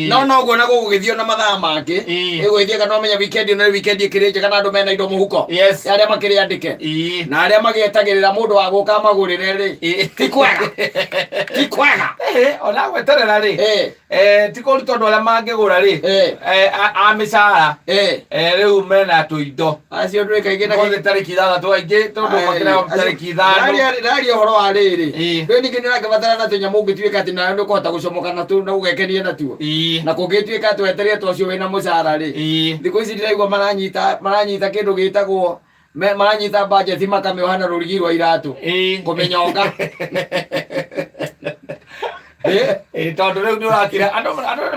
no gona gugithio na mathaa mangi igwithie kana menya weekend no weekend ikirije kana andu mena indo muhuko aria makiri andike na aria magietagirira mundu wa guka magurire ri ti kwega ona gweterera ri ti kuri tondu aria mangigura ri a mishara riu mena tuindo acio ndui kaigi na gothe tariki 6 aingi tondu makira tariki 5 rari horo wa riri riu ningi ni rangabatara na tunyamu ngituika ati na ndu kohota gucomoka na tu na ugekenie na tuo na kungituika tweterie twacio wina mucara ri thiku ici ndiraigua maranyita kindu gitagwo maranyita budget makameohana rurigi rwa iratu kumenyonga tondu riu ni urakira andu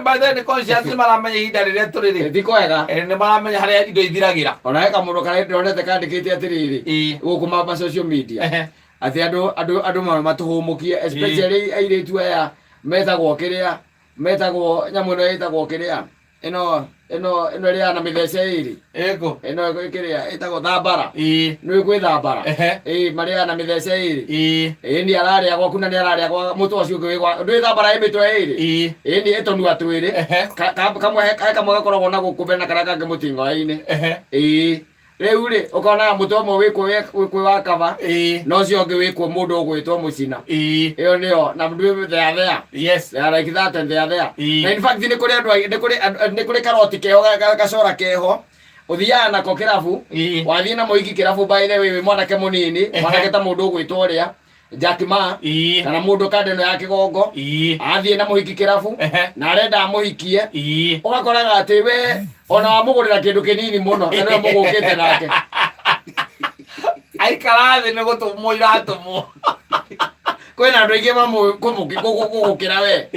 by the conscience maramenya ihinda riria turiri ti kwega ni maramenya haria indo ithiragira ona eka mundu kana ndonete kandikite atiriri guku ma social media ati andu matuhumukie especially airitu aya metagwo nyamu no etagwo kiria ino ria na mithece iri ino kiria etagwo thambara no gwithambara maria na mithece iri ni araria gwaku na ni araria gwa mutu ucio ngwigwa ndwi thambara imitwe iri ni etonu atwiri kamwe gakoragwo na gukumbe na karaka ngimutingo-ini riu ri ukona mutu umwe wikwe wa kava no cio ngi wikwo mundu ugwitwo mucina iyo nio na ndu thea yes like that and thea na in fact ni kuri karoti keho gacora keho uthia na ko kirabu wathie na muiki kirabu by the way mwanake munini mwanake ta mundu ugwitwo ria Jakima kana mundu kadeno ya kigongo athie na muhiki kirabu na arenda amuhikie ugakoraga ati we ona wamugurira kindu kinini muno na no mugukite nake aikara thi ni gutumwo iratumwo kwina andu aingi gugukira we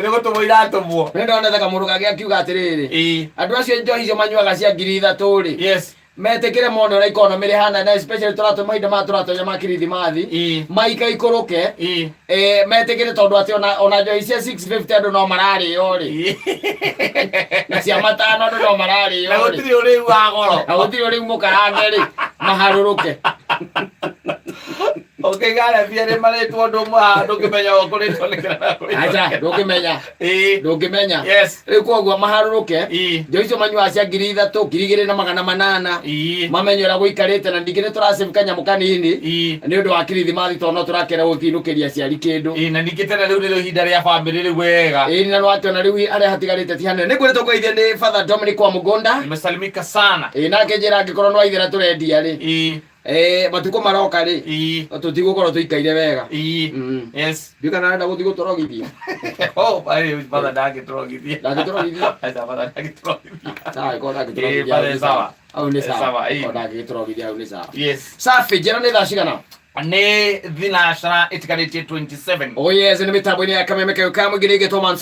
ni gutumwo iratumwo ni ndonete kamundu kangĩ akiuga atiriri andu acio njohi icio manyuaga cia 3,000 ri yes metekire mono na economy ri hana na especially turato mahinda ma turato ma kirithimathi maika ikuruke metekire tondu ati ona njohi cia 650 andu no marari yo ri na cia matano andu no marari yo ri na gutiri uri wa goro na gutiri uri mukarange ri maharuruke okay gara biere mare tu ndo mwa ndukimenya wakoretwo nikira acha ndukimenya yes koguo maharuruke njo icio manyua cia 3,000 2,800 mamenyera guikarite na ndingire turasave kanyamu kanini ni undu wa kirithimathi tono turakera gukinukiria ciari kindu na ndikitena riu ni ihinda ria family ri wega na no ationa riu aria hatigarite ti hanene nigwire tukuithia ni Father Dominic wa Mugunda nimesalimika sana nake njira angikorwo no aithira turendia ri matuko maroka ri tutigukorwo tuikaire wega yes bika na nda guthigo torogithia bari Father ndagitorogithia acha Father ndagitorogithia sawa iko ndagitorogithia sawa au ni sawa ndagitorogithia au ni sawa yes safi jana ni thashigana ne thina shara itikaritie 27 oh yes ni mitambo ni ya kameme kayo kamwe gire geto man